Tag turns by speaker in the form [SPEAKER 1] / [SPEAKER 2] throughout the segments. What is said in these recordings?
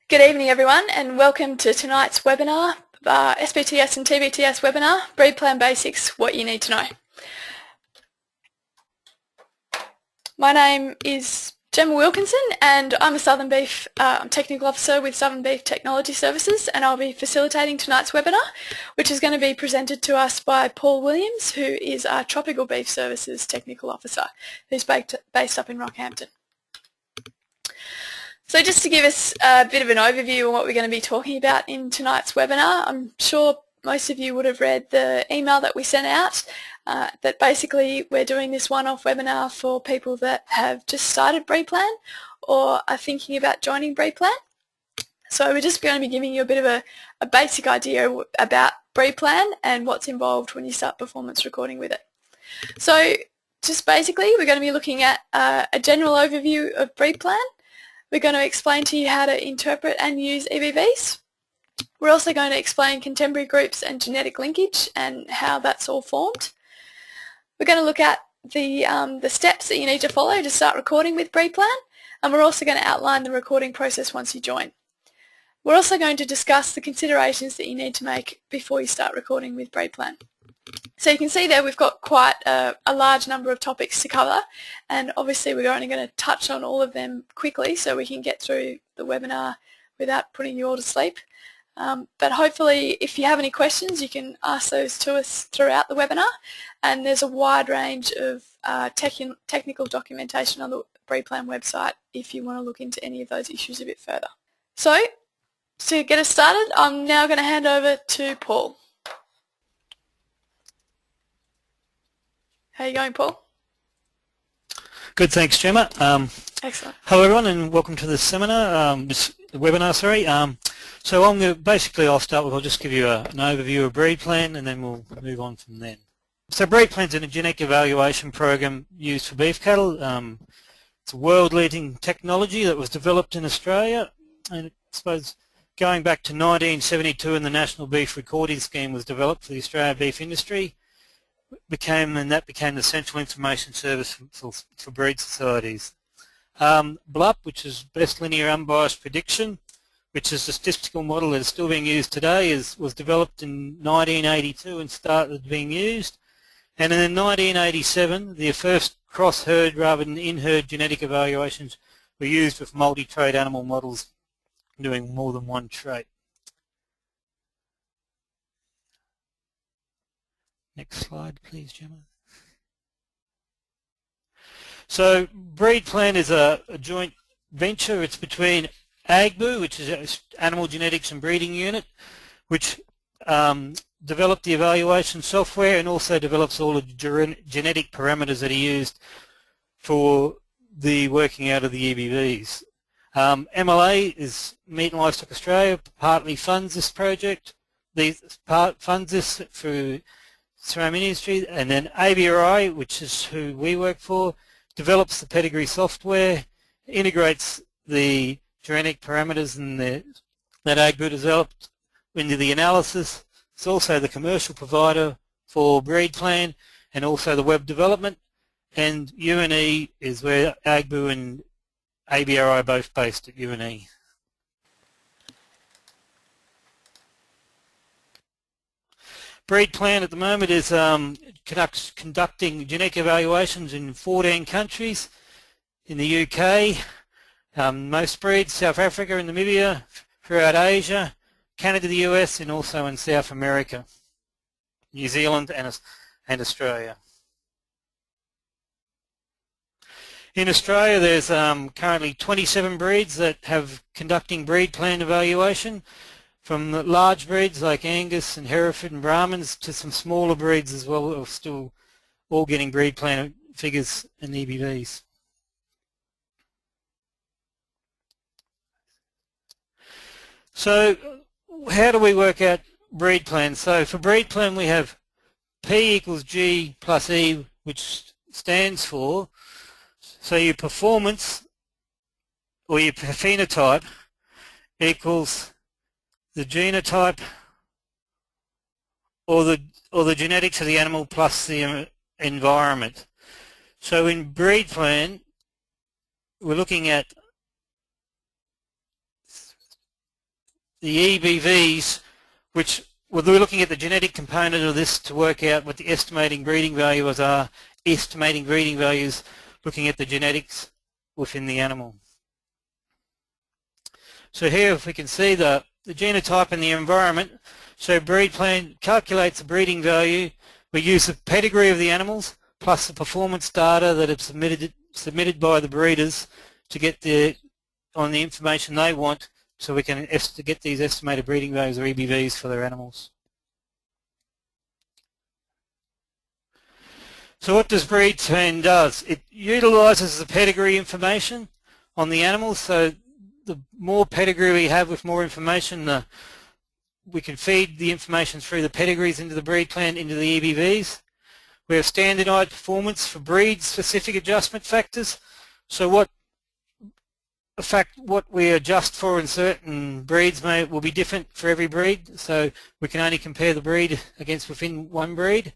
[SPEAKER 1] Good evening everyone and welcome to tonight's webinar, SBTS and TBTS webinar, BreedPlan Basics, What You Need to Know. My name is Gemma Wilkinson and I'm a Southern Beef Technical Officer with Southern Beef Technology Services, and I'll be facilitating tonight's webinar, which is going to be presented to us by Paul Williams, who is our Tropical Beef Services Technical Officer, who's based up in Rockhampton. So just to give us a bit of an overview on what we're going to be talking about in tonight's webinar, I'm sure most of you would have read the email that we sent out that basically we're doing this one-off webinar for people that have just started BreedPlan or are thinking about joining BreedPlan. So we're just going to be giving you a bit of a basic idea about BreedPlan and what's involved when you start performance recording with it. So just basically we're going to be looking at a general overview of BreedPlan. We're going to explain to you how to interpret and use EBVs. We're also going to explain contemporary groups and genetic linkage and how that's all formed. We're going to look at the steps that you need to follow to start recording with BreedPlan, and we're also going to outline the recording process once you join. We're also going to discuss the considerations that you need to make before you start recording with BreedPlan. So you can see there we've got quite a large number of topics to cover, and obviously we're only going to touch on all of them quickly so we can get through the webinar without putting you all to sleep. But hopefully if you have any questions you can ask those to us throughout the webinar, and there's a wide range of technical documentation on the BreedPlan website if you want to look into any of those issues a bit further. So to get us started, I'm now going to hand over to Paul. How are you going, Paul?
[SPEAKER 2] Good, thanks, Gemma.
[SPEAKER 1] Excellent.
[SPEAKER 2] Hello, everyone, and welcome to this seminar, this webinar. Sorry. So I'm going to basically, I'll start with, I'll just give you an overview of BreedPlan, and then we'll move on from then. So BreedPlan's a genetic evaluation program used for beef cattle. It's a world-leading technology that was developed in Australia, and I suppose going back to 1972, when the National Beef Recording Scheme was developed for the Australian beef industry. That became the central information service for breed societies. BLUP, which is Best Linear Unbiased Prediction, which is a statistical model that is still being used today, was developed in 1982 and started being used. And in 1987, the first cross-herd rather than in-herd genetic evaluations were used with multi-trait animal models doing more than one trait. Next slide, please, Gemma. So BreedPlan is a joint venture. It's between ABRI, which is an Animal Genetics and Breeding Unit, which developed the evaluation software and also develops all the genetic parameters that are used for the working out of the EBVs. MLA is Meat and Livestock Australia, partly funds this project. Funds this through ceramic industry, and then ABRI, which is who we work for, develops the pedigree software, integrates the genetic parameters that ABRI developed into the analysis. It's also the commercial provider for BreedPlan and also the web development, and UNE is where ABRI and ABRI are both based at UNE. BreedPlan at the moment is conducting genetic evaluations in 14 countries, in the UK, most breeds, South Africa and Namibia, throughout Asia, Canada, the US, and also in South America, New Zealand and Australia. In Australia there's currently 27 breeds that have conducting BreedPlan evaluation, from the large breeds like Angus and Hereford and Brahmans to some smaller breeds as well, are still all getting BreedPlan figures and EBVs. So how do we work out BreedPlan? So for BreedPlan we have P equals G plus E, which stands for, so your performance or your phenotype equals the genotype or the genetics of the animal plus the environment. So in BreedPlan we're looking at the EBVs, which we're looking at the genetic component of this to work out what the estimating breeding values are, estimating breeding values, looking at the genetics within the animal. So here if we can see the genotype and the environment, so BreedPlan calculates the breeding value. We use the pedigree of the animals plus the performance data that are submitted by the breeders to get on the information they want, so we can get these estimated breeding values or EBVs for their animals. So what does BreedPlan does? It utilises the pedigree information on the animals. So the more pedigree we have with more information, we can feed the information through the pedigrees into the BreedPlan, into the EBVs. We have standardised performance for breed-specific adjustment factors. So what we adjust for in certain breeds will be different for every breed. So we can only compare the breed against within one breed.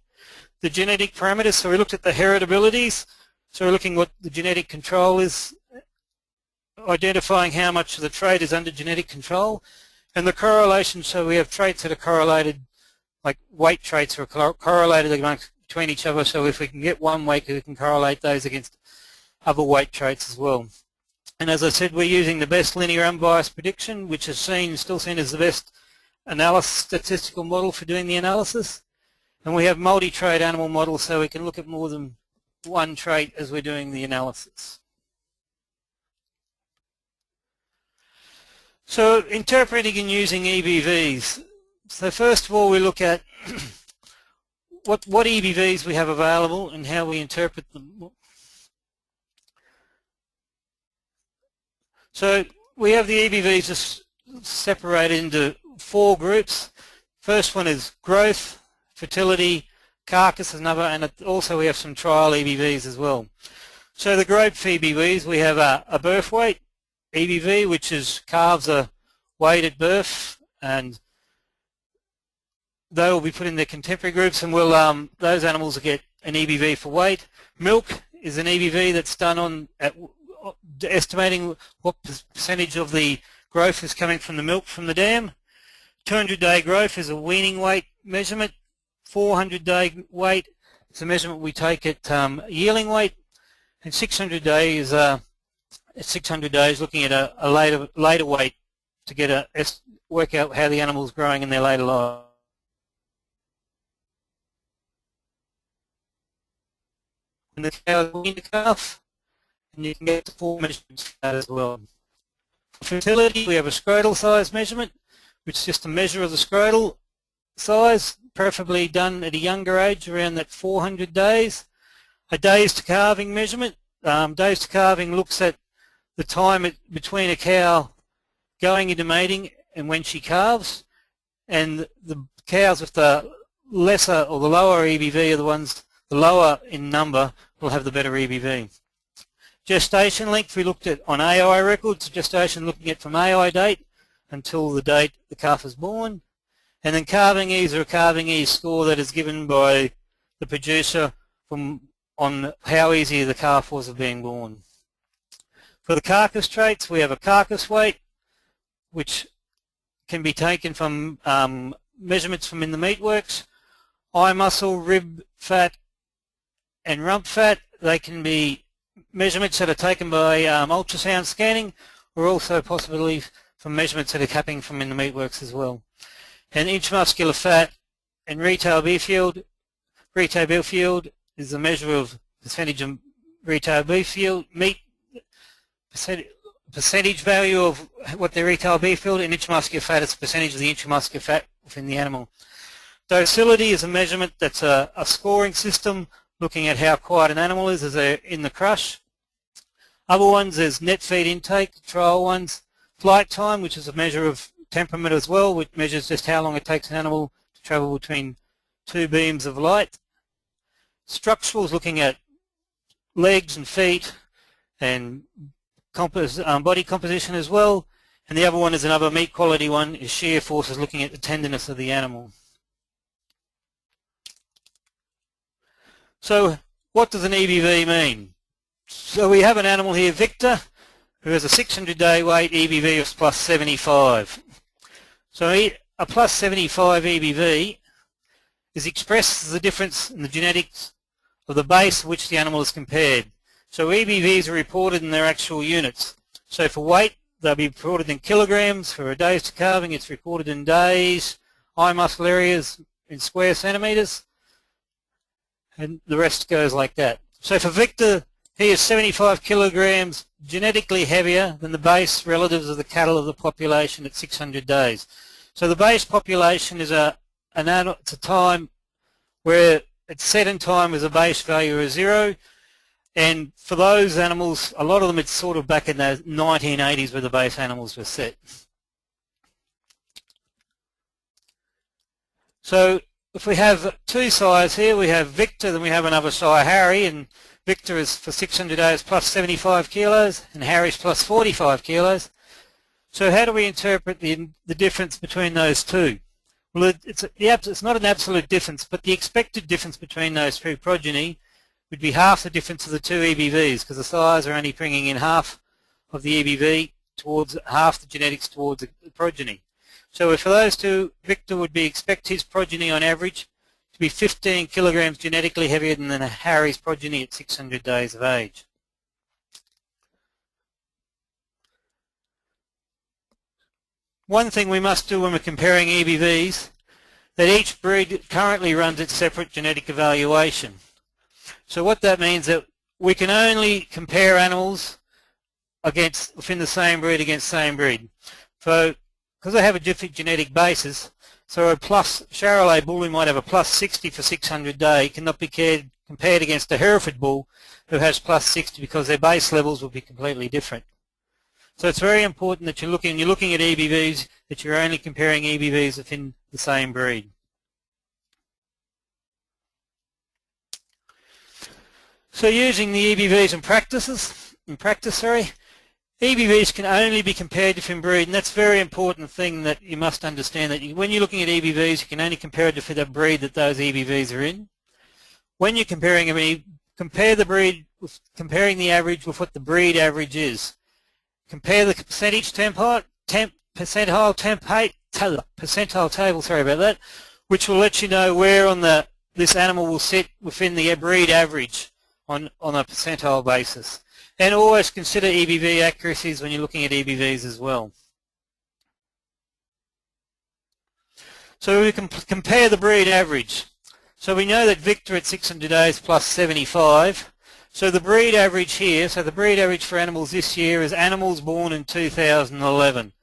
[SPEAKER 2] The genetic parameters, so we looked at the heritabilities. So we're looking what the genetic control is, identifying how much of the trait is under genetic control. And the correlation, so we have traits that are correlated, like weight traits are correlated between each other, so if we can get one weight, we can correlate those against other weight traits as well. And as I said, we're using the best linear unbiased prediction, which is still seen as the best statistical model for doing the analysis. And we have multi-trait animal models, so we can look at more than one trait as we're doing the analysis. So interpreting and using EBVs. So first of all, we look at what EBVs we have available and how we interpret them. So we have the EBVs just separated into 4 groups. First one is growth, fertility, carcass is another, and also we have some trial EBVs as well. So the growth EBVs, we have a birth weight EBV, which is calves are weighed at birth, and they will be put in their contemporary groups, and those animals will get an EBV for weight. Milk is an EBV that's done at estimating what percentage of the growth is coming from the milk from the dam. 200-day growth is a weaning weight measurement. 400-day weight is a measurement we take at yearling weight, and 600 days at 600 days looking at a later weight to work out how the animal is growing in their later life. And the cow is weaned calf, and you can get the 4 measurements for that as well. For fertility, we have a scrotal size measurement, which is just a measure of the scrotal size, preferably done at a younger age, around that 400 days. A days to calving measurement. Days to calving looks at the time between a cow going into mating and when she calves, and the cows with the lesser or the lower EBV are the ones, the lower in number, will have the better EBV. Gestation length, we looked at on AI records, gestation looking at from AI date until the date the calf is born. And then calving ease, or a calving ease score that is given by the producer on how easy the calf was of being born. For the carcass traits, we have a carcass weight, which can be taken from measurements from in the meatworks. Eye muscle, rib fat, and rump fat, they can be measurements that are taken by ultrasound scanning, or also possibly from measurements that are happening from in the meatworks as well. And intramuscular fat and retail beef yield. Retail beef yield is a measure of percentage of retail beef yield, meat, percentage value of what their retail beef yield, and intramuscular fat is a percentage of the intramuscular fat within the animal. Docility is a measurement that's a scoring system looking at how quiet an animal is as they're in the crush. Other ones is net feed intake, trial ones. Flight time, which is a measure of temperament as well, which measures just how long it takes an animal to travel between 2 beams of light. Structural is looking at legs and feet and body composition as well. And the other one is another meat quality one, is shear forces, looking at the tenderness of the animal. So what does an EBV mean? So we have an animal here, Victor, who has a 600-day weight EBV of plus 75. So a plus 75 EBV is expressed as the difference in the genetics of the base which the animal is compared. So EBVs are reported in their actual units. So for weight, they'll be reported in kilograms. For a days to calving, it's reported in days. Eye muscle areas in square centimetres. And the rest goes like that. So for Victor, he is 75 kilograms genetically heavier than the base relatives of the cattle of the population at 600 days. So the base population is it's a time where it's set in time as a base value of 0, and for those animals, a lot of them, it's sort of back in the 1980s where the base animals were set. So if we have two sires here, we have Victor, then we have another sire, Harry, and Victor is for 600 days plus 75 kilos, and Harry's plus 45 kilos. So how do we interpret the difference between those two? Well, it's not an absolute difference, but the expected difference between those two progeny would be half the difference of the two EBVs, because the sires are only bringing in half of the EBV towards half the genetics towards the progeny. So for those two, Victor would expect his progeny on average to be 15 kilograms genetically heavier than Harry's progeny at 600 days of age. One thing we must do when we're comparing EBVs, that each breed currently runs its separate genetic evaluation. So what that means that we can only compare animals within the same breed against same breed. So because they have a different genetic basis, so a plus Charolais bull who might have a plus 60 for 600 day cannot be compared against a Hereford bull who has plus 60, because their base levels will be completely different. So it's very important that you're looking at EBVs, that you're only comparing EBVs within the same breed. So using the EBVs in practice, EBVs can only be compared within breed, and that's a very important thing that you must understand, that when you're looking at EBVs, you can only compare it to the breed that those EBVs are in. When you're comparing them, compare the breed with comparing the average with what the breed average is. Compare the percentile table, sorry about that, which will let you know where on this animal will sit within the breed average on a percentile basis. And always consider EBV accuracies when you're looking at EBVs as well. So we can compare the breed average. So we know that Victor at 600 days plus 75. So the breed average here, so the breed average for animals this year is animals born in 2011.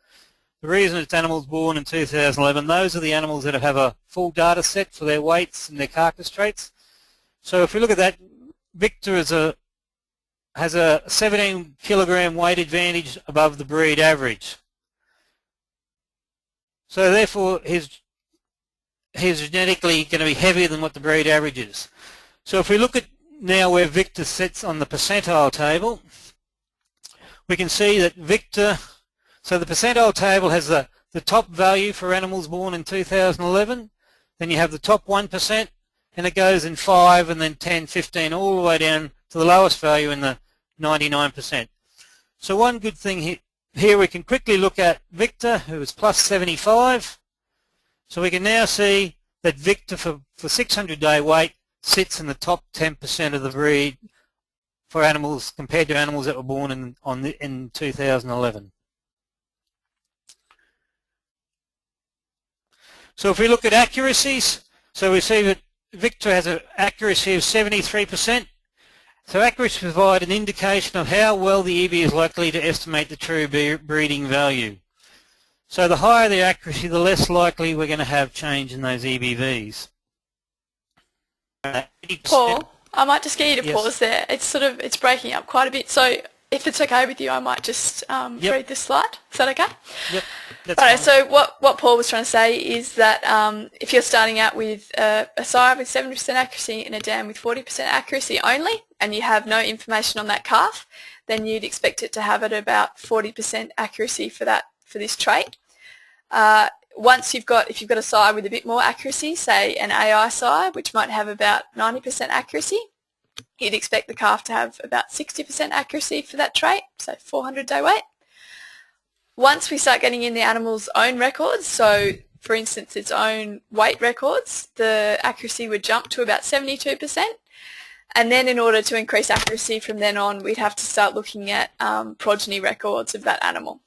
[SPEAKER 2] The reason it's animals born in 2011, those are the animals that have a full data set for their weights and their carcass traits. So if we look at that, Victor has a 17 kilogram weight advantage above the breed average. So therefore he's genetically going to be heavier than what the breed average is. So if we look at now where Victor sits on the percentile table, we can see that Victor, so the percentile table has the top value for animals born in 2011, then you have the top 1%, and it goes in 5 and then 10, 15, all the way down to the lowest value in the 99%. So one good thing here we can quickly look at Victor, who is plus 75. So we can now see that Victor for 600 day weight sits in the top 10% of the breed for animals compared to animals that were born in 2011. So if we look at accuracies, so we see that Victor has an accuracy of 73%. So accuracy provides an indication of how well the EB is likely to estimate the true breeding value. So the higher the accuracy, the less likely we're going to have change in those EBVs.
[SPEAKER 1] Paul, I might just get you to
[SPEAKER 2] Yes.
[SPEAKER 1] pause there. It's breaking up quite a bit. So if it's okay with you, I might just read this slide. Is that okay?
[SPEAKER 2] Yep. That's
[SPEAKER 1] Alright,
[SPEAKER 2] fine.
[SPEAKER 1] so what Paul was trying to say is that if you're starting out with a sire with 70% accuracy and a dam with 40% accuracy only, and you have no information on that calf, then you'd expect it to have at about 40% accuracy for this trait. If you've got a sire with a bit more accuracy, say an AI sire, which might have about 90% accuracy, you'd expect the calf to have about 60% accuracy for that trait, so 400 day weight. Once we start getting in the animal's own records, so for instance its own weight records, the accuracy would jump to about 72%. And then in order to increase accuracy from then on, we'd have to start looking at progeny records of that animal.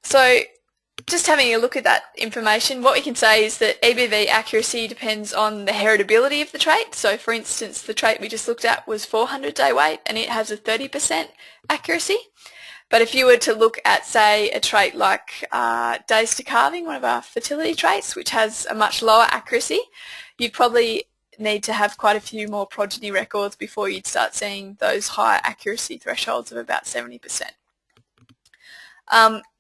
[SPEAKER 1] So just having a look at that information, what we can say is that EBV accuracy depends on the heritability of the trait. So for instance, the trait we just looked at was 400-day weight and it has a 30% accuracy. But if you were to look at, say, a trait like days to calving, one of our fertility traits, which has a much lower accuracy, you'd probably need to have quite a few more progeny records before you'd start seeing those higher accuracy thresholds of about 70%.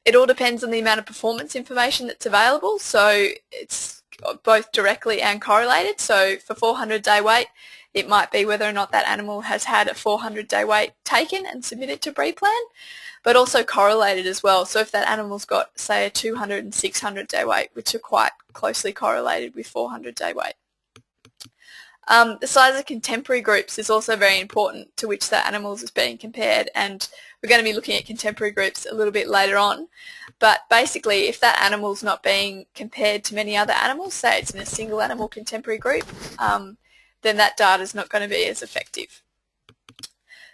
[SPEAKER 1] It all depends on the amount of performance information that's available, so it's both directly and correlated. So for 400-day weight, it might be whether or not that animal has had a 400-day weight taken and submitted to BreedPlan, but also correlated as well. So if that animal's got, say, a 200 and 600-day weight, which are quite closely correlated with 400-day weight. The size of contemporary groups is also very important to which that animals is being compared, and we're going to be looking at contemporary groups a little bit later on. But basically, if that animal's not being compared to many other animals, say it's in a single animal contemporary group, then that data is not going to be as effective.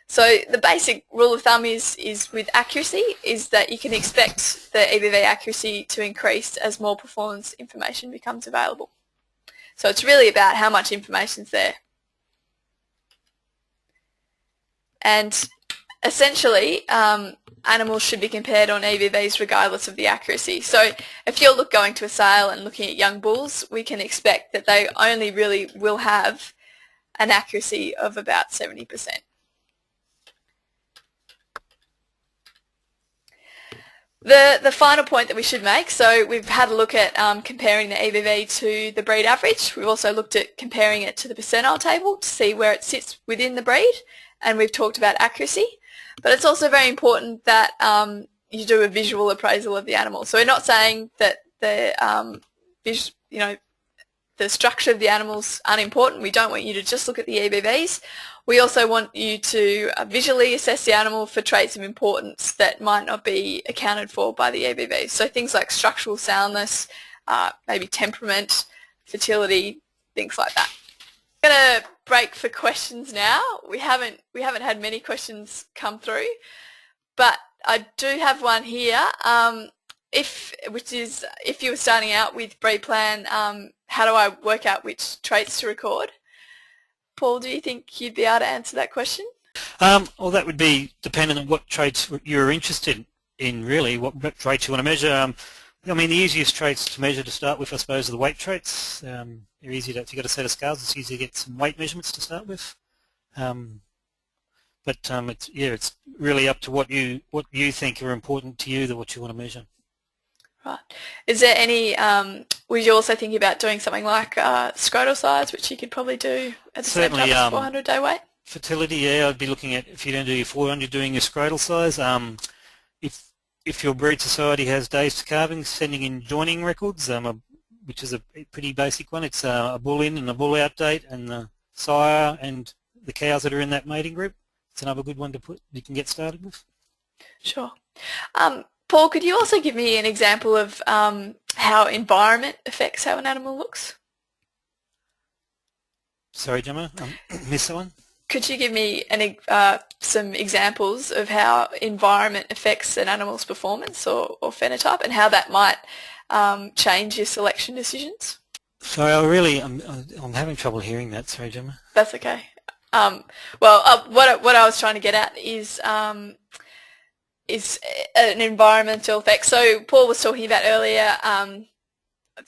[SPEAKER 1] So the basic rule of thumb is with accuracy is that you can expect the EBV accuracy to increase as more performance information becomes available. So it's really about how much information is there. And essentially, animals should be compared on EBVs regardless of the accuracy. So if you're going to a sale and looking at young bulls, we can expect that they only really will have an accuracy of about 70%. The final point that we should make, so we've had a look at comparing the EBV to the breed average. We've also looked at comparing it to the percentile table to see where it sits within the breed, and we've talked about accuracy. But it's also very important that you do a visual appraisal of the animal. So we're not saying that the structure of the animal's unimportant. We don't want you to just look at the EBVs. We also want you to visually assess the animal for traits of importance that might not be accounted for by the EBVs. So things like structural soundness, maybe temperament, fertility, things like that. I'm going to break for questions now. We haven't had many questions come through, but I do have one here. If you were starting out with BreedPlan, how do I work out which traits to record? Paul, do you think you'd be able to answer that question?
[SPEAKER 2] Well, that would be dependent on what traits you're interested in, really, what traits you want to measure. I mean, the easiest traits to measure to start with, I suppose, are the weight traits. They're easy if you've got a set of scales, it's easy to get some weight measurements to start with. It's really up to what you think are important to you, what you want to measure.
[SPEAKER 1] Right. Is there any, were you also thinking about doing something like scrotal size, which you could probably do at the same time as 400-day weight? Fertility,
[SPEAKER 2] yeah, I'd be looking at, if you don't do your 400, doing your scrotal size. If your breed society has days to calving, sending in joining records, which is a pretty basic one. It's a bull in and a bull out date, and the sire and the cows that are in that mating group. It's another good one you can get started with.
[SPEAKER 1] Sure. Paul, could you also give me an example of how environment affects how an animal looks?
[SPEAKER 2] Sorry, Gemma, missed that one.
[SPEAKER 1] Could you give me some examples of how environment affects an animal's performance or phenotype, and how that might change your selection decisions?
[SPEAKER 2] Sorry, I'm having trouble hearing that. Sorry, Gemma.
[SPEAKER 1] That's okay. What I was trying to get at is an environmental effect. So Paul was talking about earlier,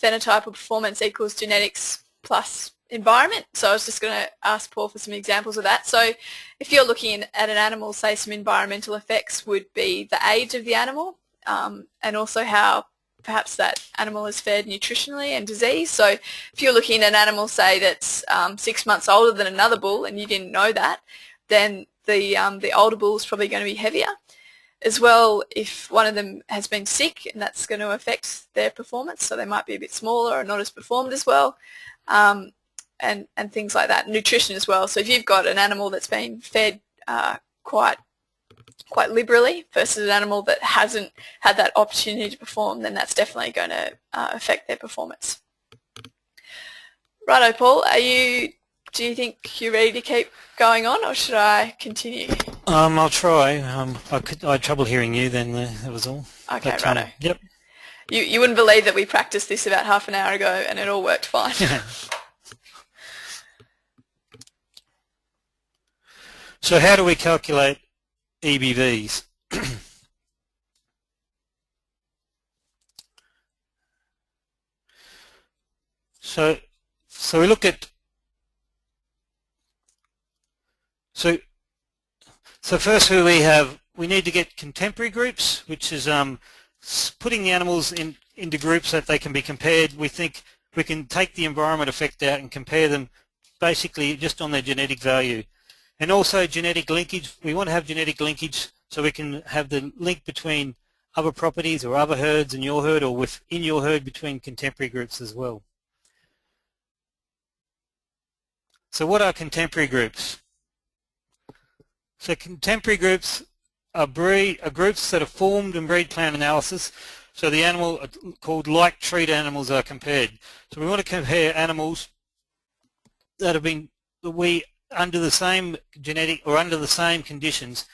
[SPEAKER 1] phenotype or performance equals genetics plus environment. So I was just going to ask Paul for some examples of that. So if you're looking at an animal, say some environmental effects would be the age of the animal, and also how perhaps that animal is fed nutritionally and disease. So if you're looking at an animal, say, that's 6 months older than another bull and you didn't know that, then the older bull is probably going to be heavier. As well, if one of them has been sick, and that's going to affect their performance, so they might be a bit smaller or not as performed as well. and things like that. Nutrition as well. So if you've got an animal that's been fed quite liberally versus an animal that hasn't had that opportunity to perform, then that's definitely going to affect their performance. Righto, Paul, do you think you're ready to keep going on, or should I continue?
[SPEAKER 2] I'll try. I had trouble hearing you then, that was all.
[SPEAKER 1] Okay,
[SPEAKER 2] but,
[SPEAKER 1] righto.
[SPEAKER 2] Yep.
[SPEAKER 1] You wouldn't believe that we practiced this about half an hour ago and it all worked fine.
[SPEAKER 2] So how do we calculate EBVs? So we look at so firstly we need to get contemporary groups, which is putting the animals into groups that they can be compared. We think we can take the environment effect out and compare them basically just on their genetic value. And also genetic linkage. We want to have genetic linkage so we can have the link between other properties or other herds in your herd, or within your herd between contemporary groups as well. So what are contemporary groups? So contemporary groups are groups that are formed in BreedPlan analysis. So the animal called like treat animals are compared. So we want to compare animals that have been under the same genetic or under the same conditions,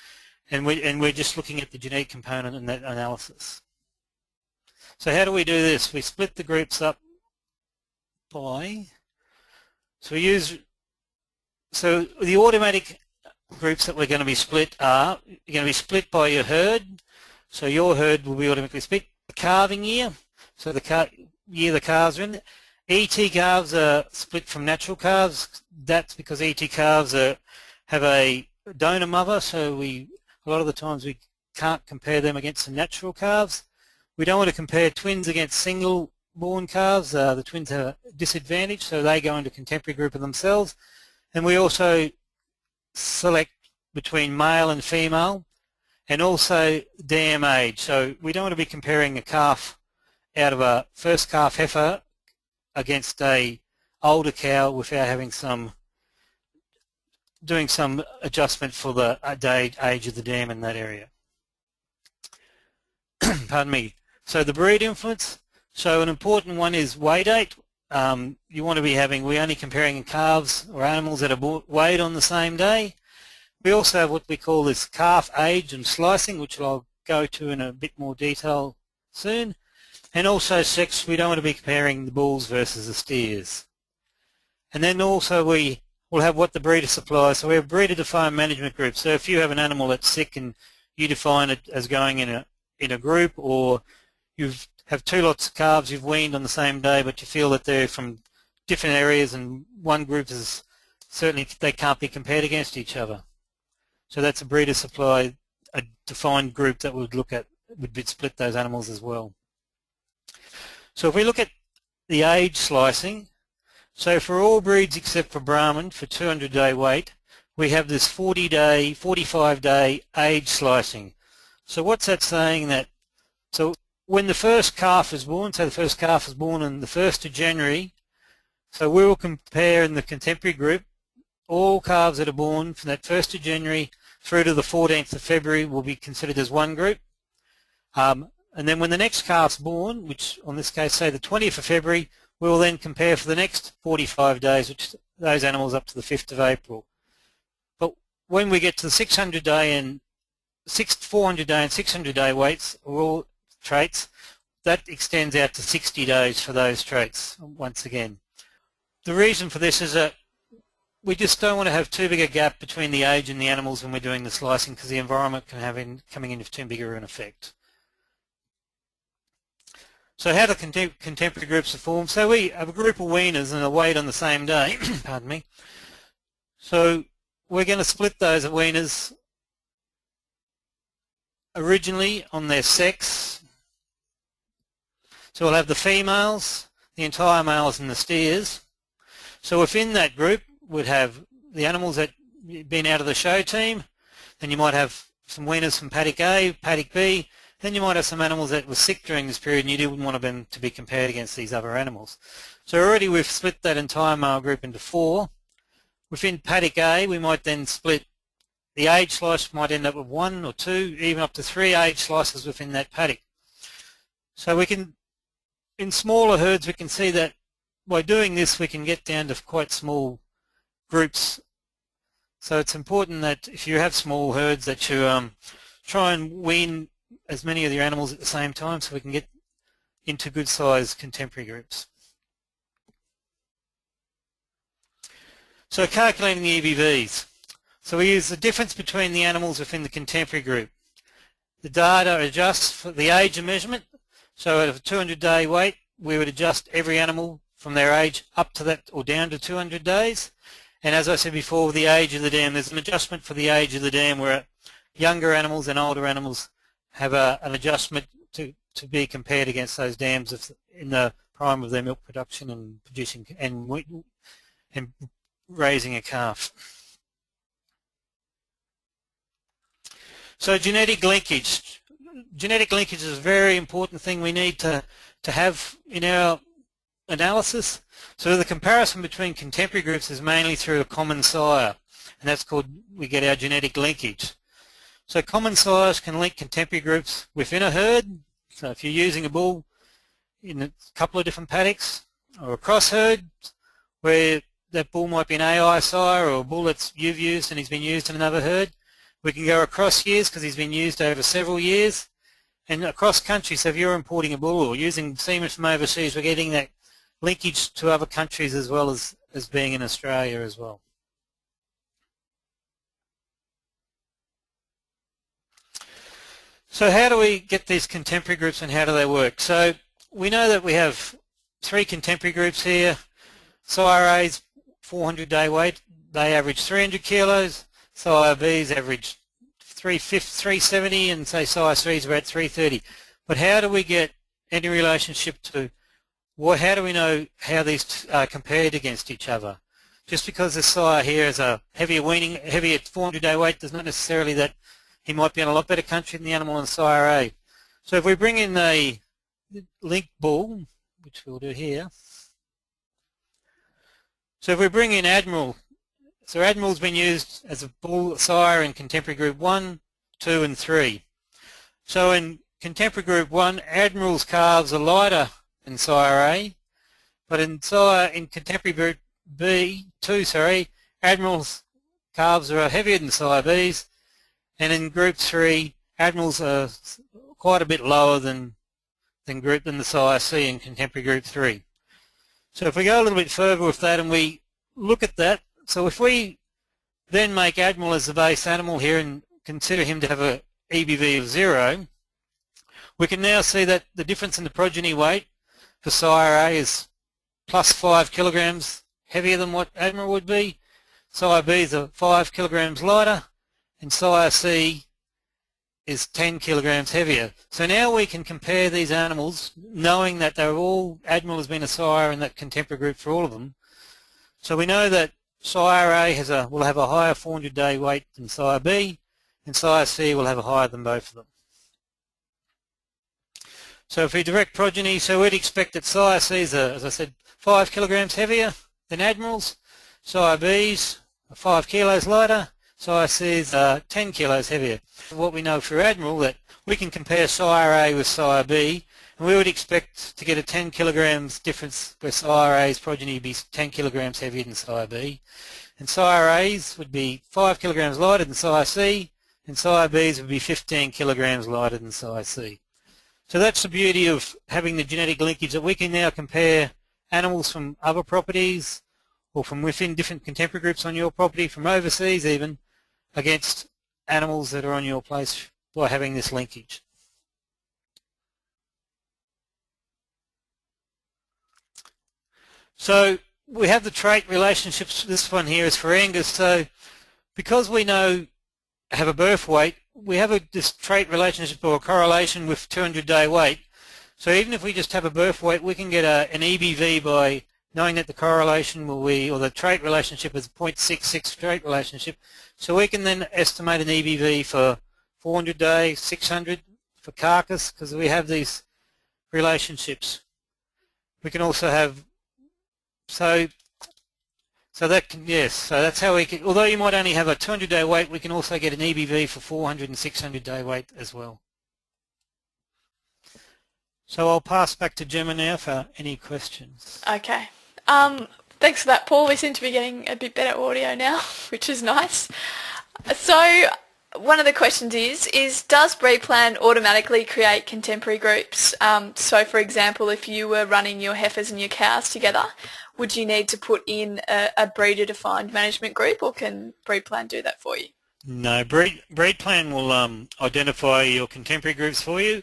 [SPEAKER 2] and we're just looking at the genetic component in that analysis. So how do we do this? We split the groups up by, so the automatic groups that we're going to be split are, you're going to be split by your herd. So your herd will be automatically split. The calving year, so the year the calves are in. ET calves are split from natural calves. That's because ET calves have a donor mother, so a lot of the times we can't compare them against the natural calves. We don't want to compare twins against single born calves. The twins have a disadvantage, so they go into contemporary group of themselves. And we also select between male and female, and also dam age. So we don't want to be comparing a calf out of a first calf heifer against a older cow without having doing some adjustment for the age of the dam in that area. Pardon me. So the breed influence. So an important one is weigh date. You want to be we're only comparing calves or animals that are weighed on the same day. We also have what we call this calf age and slicing, which I'll go to in a bit more detail soon. And also sex. We don't want to be comparing the bulls versus the steers. And then also we will have what the breeder supplies. So we have breeder-defined management groups. So if you have an animal that's sick and you define it as going in a group, or you have two lots of calves you've weaned on the same day, but you feel that they're from different areas and one group is certainly they can't be compared against each other. So that's a breeder supply, a defined group that would split those animals as well. So if we look at the age slicing, so for all breeds except for Brahman for 200-day weight, we have this 40-day, 45-day age slicing. So what's that saying? So when the first calf is born, so the first calf is born on the 1st of January, so we will compare in the contemporary group all calves that are born from that 1st of January through to the 14th of February will be considered as one group. And then when the next calf's born, which on this case say the 20th of February, we will then compare for the next 45 days, which those animals up to the 5th of April. But when we get to the 400-day and 600-day weights, or all traits, that extends out to 60 days for those traits once again. The reason for this is that we just don't want to have too big a gap between the age and the animals when we're doing the slicing, because the environment can have coming in with too big an effect. So how do contemporary groups are formed? So we have a group of weaners and are weighed on the same day. Pardon me. So we're going to split those weaners originally on their sex. So we'll have the females, the entire males and the steers. So within that group we'd have the animals that have been out of the show team, then you might have some weaners from paddock A, paddock B, Then you might have some animals that were sick during this period and you didn't want them to be compared against these other animals. So already we've split that entire male group into 4. Within paddock A, we might then split the age slice, might end up with 1 or 2, even up to 3 age slices within that paddock. So we can, in smaller herds, we can see that by doing this we can get down to quite small groups. So it's important that if you have small herds that you try and wean as many of your animals at the same time so we can get into good sized contemporary groups. So calculating the EBVs. So we use the difference between the animals within the contemporary group. The data adjusts for the age of measurement. So at a 200-day weight, we would adjust every animal from their age up to that or down to 200 days. And as I said before, with the age of the dam, there's an adjustment for the age of the dam where younger animals and older animals have an adjustment to be compared against those dams in the prime of their milk production and producing and raising a calf. So genetic linkage. Genetic linkage is a very important thing we need to have in our analysis. So the comparison between contemporary groups is mainly through a common sire, and that's called, we get our genetic linkage. So common sires can link contemporary groups within a herd. So if you're using a bull in a couple of different paddocks, or a cross herd where that bull might be an AI sire or a bull that you've used and he's been used in another herd, we can go across years because he's been used over several years, and across countries. So if you're importing a bull or using semen from overseas, we're getting that linkage to other countries as well as being in Australia as well. So how do we get these contemporary groups and how do they work? So we know that we have 3 contemporary groups here. Sire A's 400-day weight, they average 300 kilos. Sire B's average 370, and say Sire C's about 330. But how do we get any relationship to, how do we know how these are compared against each other? Just because the sire here is a heavier weaning, heavier 400-day weight does not necessarily that he might be in a lot better country than the animal in Sire A. So if we bring in a linked bull, which we'll do here, so if we bring in Admiral, so Admiral's been used as a bull sire in contemporary group 1, 2 and 3. So in contemporary group 1, Admiral's calves are lighter than Sire A, but in contemporary group B2, Admiral's calves are heavier than Sire B's, and in group 3, Admiral's are quite a bit lower than the Sire C in contemporary group 3. So if we go a little bit further with that and we look at that, so if we then make Admiral as the base animal here and consider him to have an EBV of 0, we can now see that the difference in the progeny weight for Sire A is plus 5 kilograms heavier than what Admiral would be. Sire B is 5 kilograms lighter, and Sire C is 10 kilograms heavier. So now we can compare these animals knowing that they're all, Admiral has been a sire in that contemporary group for all of them. So we know that Sire A will have a higher 400-day weight than Sire B, and Sire C will have a higher than both of them. So if we direct progeny, so we'd expect that Sire C's are, as I said, 5 kilograms heavier than Admiral's, Sire B's are 5 kilos lighter, Sire C's are 10 kilos heavier. What we know for Admiral, that we can compare Sire A with Sire B, and we would expect to get a 10 kilograms difference where Sire A's progeny would be 10 kilograms heavier than Sire B. And Sire A's would be 5 kilograms lighter than Sire C, and Sire B's would be 15 kilograms lighter than Sire C. So that's the beauty of having the genetic linkage, that we can now compare animals from other properties or from within different contemporary groups on your property, from overseas even, against animals that are on your place by having this linkage. So we have the trait relationships. This one here is for Angus. So because we know have a birth weight, we have this trait relationship or a correlation with 200-day weight. So even if we just have a birth weight, we can get an EBV by knowing that the correlation will be, or the trait relationship is a 0.66 trait relationship. So we can then estimate an EBV for 400 days, 600, for carcass, because we have these relationships. We can also have, so that can, yes, so that's how we can, although you might only have a 200-day wait, we can also get an EBV for 400 and 600-day wait as well. So I'll pass back to Gemma now for any questions.
[SPEAKER 1] Okay. Thanks for that, Paul. We seem to be getting a bit better audio now, which is nice. So one of the questions is does BreedPlan automatically create contemporary groups? So for example, if you were running your heifers and your cows together, would you need to put in a breeder-defined management group, or can BreedPlan do that for you?
[SPEAKER 2] No, BreedPlan will identify your contemporary groups for you.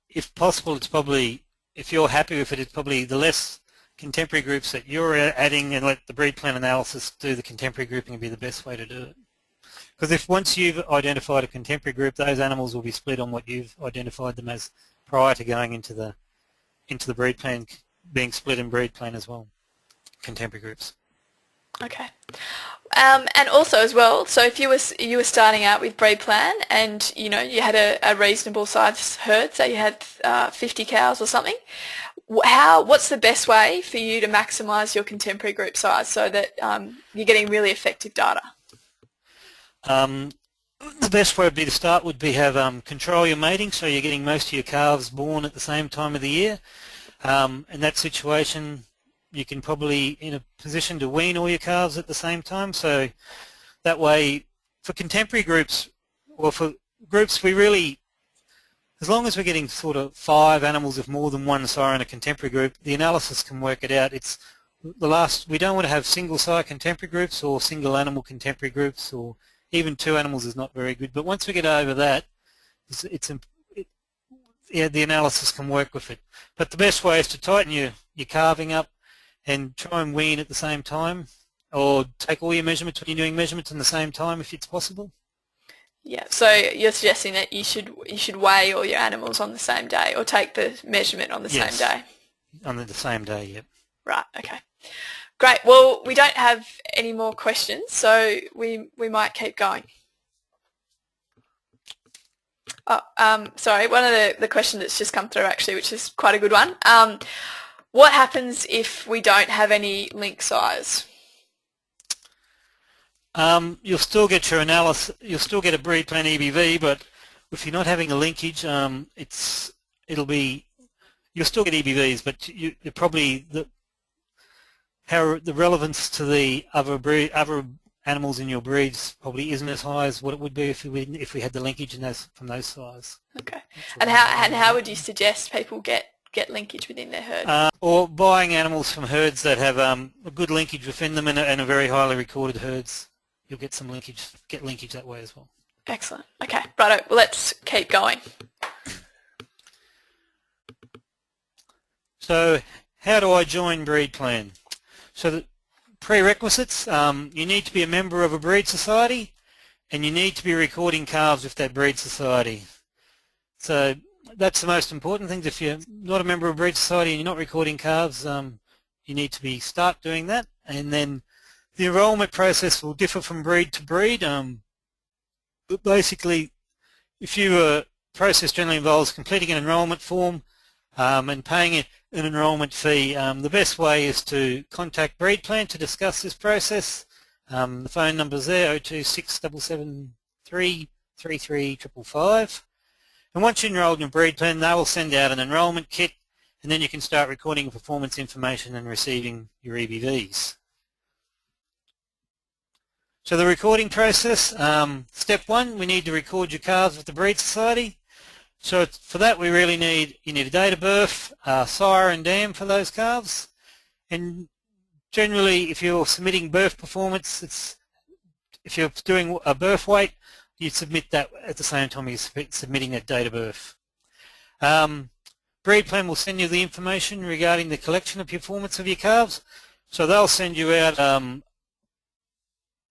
[SPEAKER 2] If possible, it's probably, if you're happy with it, it's probably the less contemporary groups that you're adding, and let the BreedPlan analysis do the contemporary grouping would be the best way to do it. Because if once you've identified a contemporary group, those animals will be split on what you've identified them as prior to going into the BreedPlan, being split in BreedPlan as well, contemporary groups.
[SPEAKER 1] Okay. And also as well, so if you were starting out with BreedPlan and you had a reasonable size herd, say you had 50 cows or something, what's the best way for you to maximise your contemporary group size so that you're getting really effective data?
[SPEAKER 2] The best way would be to start would be have control your mating, so you're getting most of your calves born at the same time of the year. In that situation, you can probably in a position to wean all your calves at the same time. So that way, for contemporary groups, or for groups we really, as long as we're getting sort of 5 animals of more than one sire in a contemporary group, the analysis can work it out. It's we don't want to have single sire contemporary groups or single animal contemporary groups, or even 2 animals is not very good. But once we get over that, yeah, the analysis can work with it. But the best way is to tighten your calving up and try and wean at the same time, or take all your measurements when you're doing measurements in the same time if it's possible.
[SPEAKER 1] Yeah, so you're suggesting that you should weigh all your animals on the same day, or take the measurement on the same day?
[SPEAKER 2] On the same day, yep.
[SPEAKER 1] Right, okay. Great. Well, we don't have any more questions, so we might keep going. Oh, sorry, one of the questions that's just come through actually, which is quite a good one. What happens if we don't have any link size?
[SPEAKER 2] You'll still get your analysis. You'll still get a BreedPlan EBV, but if you're not having a linkage, you'll still get EBVs, but you're probably the relevance to the other animals in your breeds probably isn't as high as what it would be if we had the linkage from those sires.
[SPEAKER 1] Okay. And how would you suggest people get linkage within their herd?
[SPEAKER 2] Or buying animals from herds that have a good linkage within them and a very highly recorded herds. You'll get some linkage, that way as well.
[SPEAKER 1] Excellent. Okay, righto. Well, let's keep going.
[SPEAKER 2] So, how do I join BreedPlan? So, the prerequisites: you need to be a member of a breed society, and you need to be recording calves with that breed society. So, that's the most important thing. If you're not a member of a breed society and you're not recording calves, you need to start doing that, and then the enrolment process will differ from breed to breed. But basically, if your process generally involves completing an enrolment form and paying an enrolment fee, the best way is to contact BreedPlan to discuss this process. The phone number's there, 026 773 33555. And once you're enrolled in BreedPlan, they will send out an enrolment kit, and then you can start recording performance information and receiving your EBVs. So the recording process, step 1, we need to record your calves with the breed society. So for that you need a date of birth, sire and dam for those calves. And generally if you're submitting birth performance, if you're doing a birth weight, you submit that at the same time you're submitting that date of birth. BreedPlan will send you the information regarding the collection of performance of your calves. So they'll send you out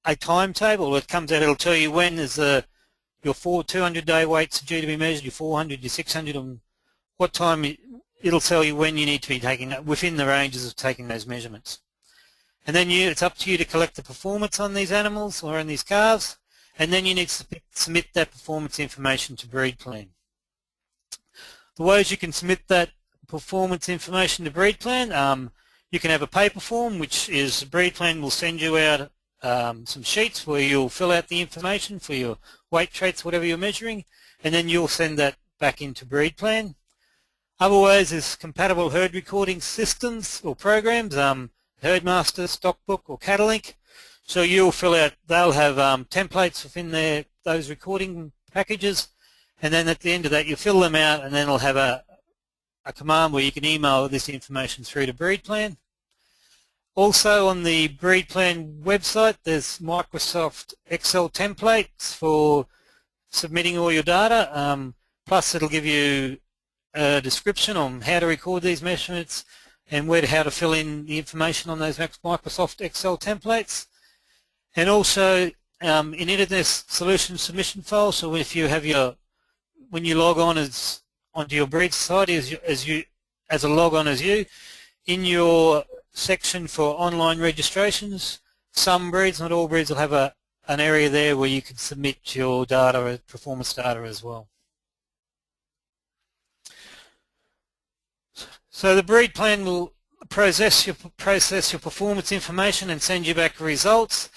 [SPEAKER 2] a timetable. It comes out, it'll tell you when is your 200-day weights are due to be measured, your 400, your 600, and what time. It'll tell you when you need to be taking that, within the ranges of taking those measurements. And then it's up to you to collect the performance on these animals or on these calves, and then you need to submit that performance information to BreedPlan. The ways you can submit that performance information to BreedPlan, you can have a paper form, which is BreedPlan will send you out some sheets where you'll fill out the information for your weight traits, whatever you're measuring, and then you'll send that back into BreedPlan. Other ways is compatible herd recording systems or programs, Herdmaster, Stockbook or Catalink. So you'll fill out, they'll have templates within those recording packages, and then at the end of that you fill them out, and then it'll have a command where you can email this information through to BreedPlan. Also on the BreedPlan website there's Microsoft Excel templates for submitting all your data, plus it'll give you a description on how to record these measurements and how to fill in the information on those Microsoft Excel templates. And also in Internet Solution Submission File, so if you have when you log on onto your Breed Society as a log on as you, in your section for online registrations, some breeds, not all breeds, will have an area there where you can submit your data, performance data as well. So the BreedPlan will process your performance information and send you back results.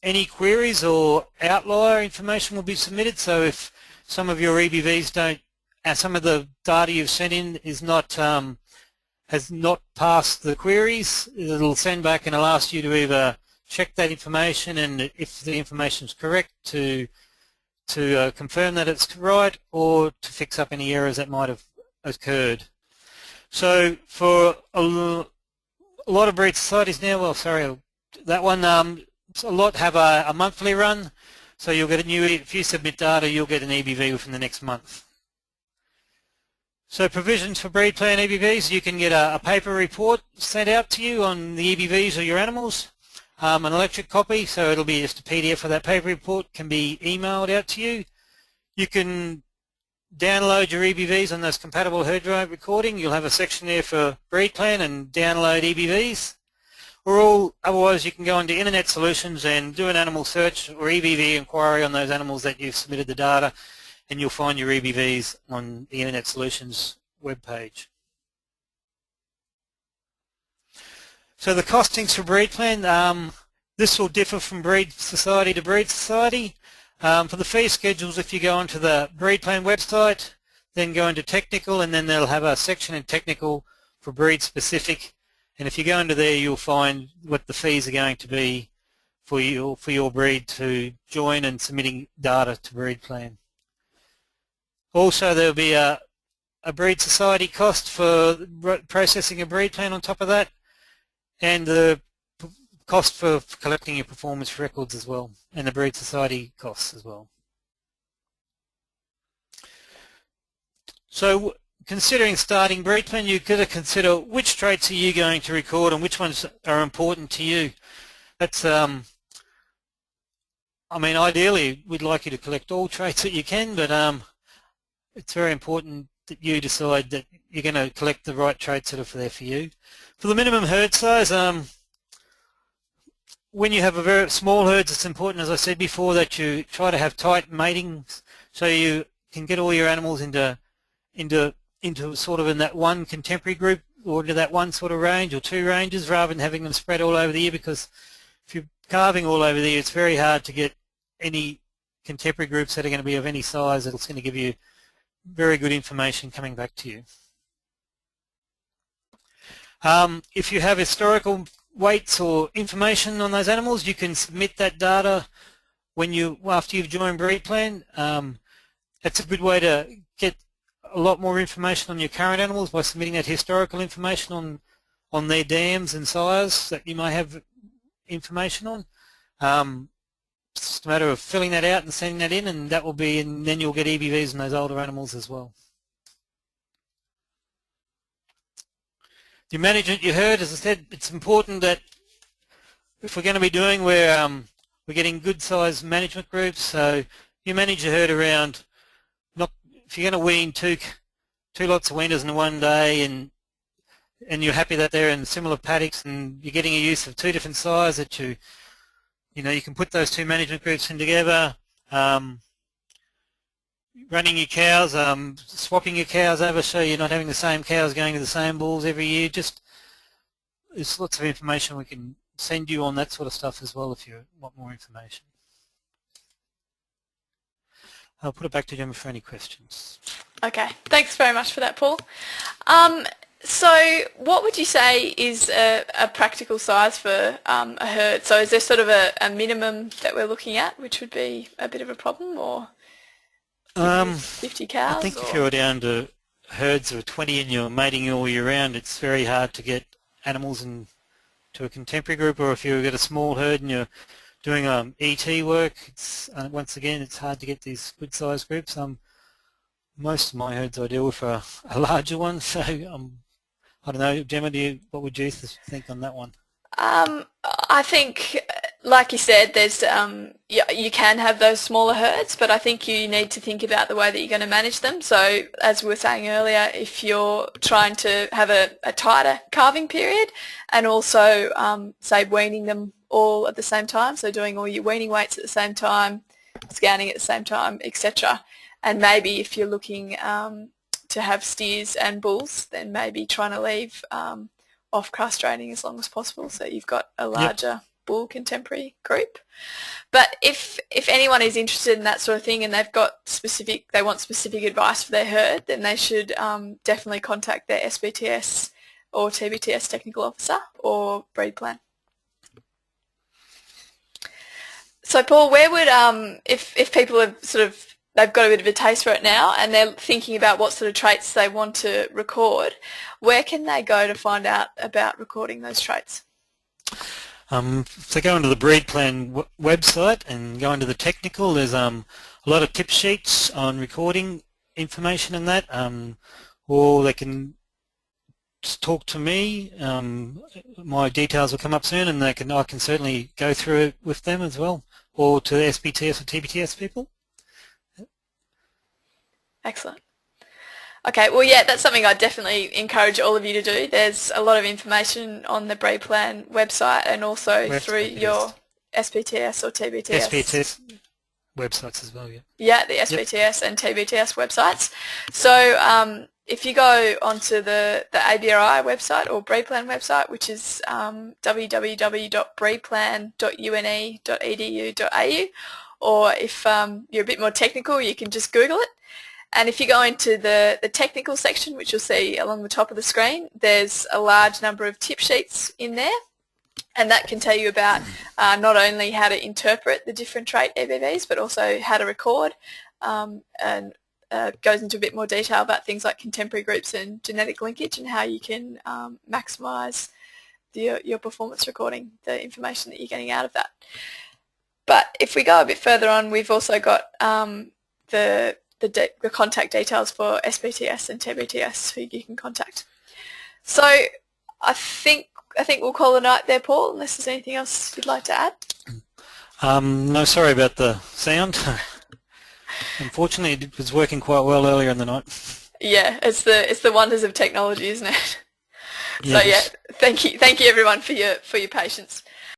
[SPEAKER 2] Any queries or outlier information will be submitted. So if some of your EBVs some of the data you've sent in is has not passed the queries, it'll send back and it'll ask you to either check that information, and if the information is correct, to confirm that it's right, or to fix up any errors that might have occurred. So for a lot of breed societies now, well, sorry, that one, a lot have a monthly run, so you'll get if you submit data, you'll get an EBV within the next month. So provisions for BreedPlan EBVs, you can get a paper report sent out to you on the EBVs of your animals, an electric copy, so it'll be just a PDF for that paper report, can be emailed out to you. You can download your EBVs on those compatible herd drive recording. You'll have a section there for BreedPlan and download EBVs. Otherwise you can go into Internet Solutions and do an animal search or EBV inquiry on those animals that you've submitted the data, and you'll find your EBVs on the Internet Solutions webpage. So the costings for BreedPlan, this will differ from breed society to breed society. For the fee schedules, if you go onto the BreedPlan website, then go into technical, and then they'll have a section in technical for breed specific, and if you go into there you'll find what the fees are going to be for your breed to join and submitting data to BreedPlan. Also there'll be a breed society cost for processing a BreedPlan on top of that, and the cost for collecting your performance records as well, and the breed society costs as well. So considering starting BreedPlan, you've got to consider which traits are you going to record and which ones are important to you. That's I mean, ideally we'd like you to collect all traits that you can, but it's very important that you decide that you're going to collect the right traits that are there for you. For the minimum herd size, when you have a very small herds, it's important, as I said before, that you try to have tight matings so you can get all your animals into sort of in that one contemporary group, or into that one sort of range or two ranges, rather than having them spread all over the year, because if you're calving all over the year, it's very hard to get any contemporary groups that are going to be of any size that's going to give you very good information coming back to you. If you have historical weights or information on those animals, you can submit that data after you've joined BreedPlan. That's a good way to get a lot more information on your current animals by submitting that historical information on their dams and sires that you might have information on. It's just a matter of filling that out and sending that in, and then you'll get EBVs on those older animals as well. The management you heard, as I said, it's important that if we're going to be doing where we're getting good sized management groups, so you manage your herd around, if you're going to wean two lots of weaners in one day, and you're happy that they're in similar paddocks and you're getting a use of two different sires, that you can put those two management groups in together. running your cows, swapping your cows over so you're not having the same cows going to the same bulls every year. Just there's lots of information we can send you on that sort of stuff as well if you want more information. I'll put it back to Gemma for any questions.
[SPEAKER 1] Okay, thanks very much for that, Paul. So what would you say is a practical size for a herd? So is there sort of a minimum that we're looking at, which would be a bit of a problem, or 50 cows?
[SPEAKER 2] I think if you're down to herds of 20 and you're mating all year round, it's very hard to get animals into a contemporary group, or if you've got a small herd and you're doing ET work, it's once again it's hard to get these good sized groups. Most of my herds I deal with are a larger one, so I don't know, Gemma, what would you think on that one?
[SPEAKER 1] I think, like you said, there's you can have those smaller herds, but I think you need to think about the way that you're going to manage them. So, as we were saying earlier, if you're trying to have a tighter calving period and also, say, weaning them all at the same time, so doing all your weaning weights at the same time, scouting at the same time, etc. And maybe if you're looking to have steers and bulls, then maybe trying to leave off castrating as long as possible, so you've got a larger bull contemporary group. But if anyone is interested in that sort of thing and they want specific advice for their herd, then they should definitely contact their SBTS or TBTS technical officer or BreedPlan. So Paul, where would if people have they've got a bit of a taste for it now and they're thinking about what sort of traits they want to record, where can they go to find out about recording those traits?
[SPEAKER 2] So go into the BreedPlan website and go into the technical. There's a lot of tip sheets on recording information in that, or they can just talk to me. My details will come up soon, and I can certainly go through it with them as well, or to the SBTS or TBTS people.
[SPEAKER 1] Excellent. Okay, well, yeah, that's something I definitely encourage all of you to do. There's a lot of information on the BreedPlan website and also through your SBTS or TBTS.
[SPEAKER 2] SBTS websites as well, yeah.
[SPEAKER 1] Yeah, the SBTS and TBTS websites. So if you go onto the ABRI website or BreedPlan website, which is www.breedplan.une.edu.au, or if you're a bit more technical, you can just Google it. And if you go into the technical section, which you'll see along the top of the screen, there's a large number of tip sheets in there, and that can tell you about not only how to interpret the different trait EBVs, but also how to record, and goes into a bit more detail about things like contemporary groups and genetic linkage and how you can maximise your performance recording, the information that you're getting out of that. But if we go a bit further on, we've also got the contact details for SBTS and TBTS who you can contact. So I think we'll call it a night there, Paul, unless there's anything else you'd like to add.
[SPEAKER 2] No, sorry about the sound. Unfortunately, it was working quite well earlier in the night. Yeah,
[SPEAKER 1] it's the wonders of technology, isn't it?
[SPEAKER 2] Yes.
[SPEAKER 1] So yeah, thank you everyone for your patience.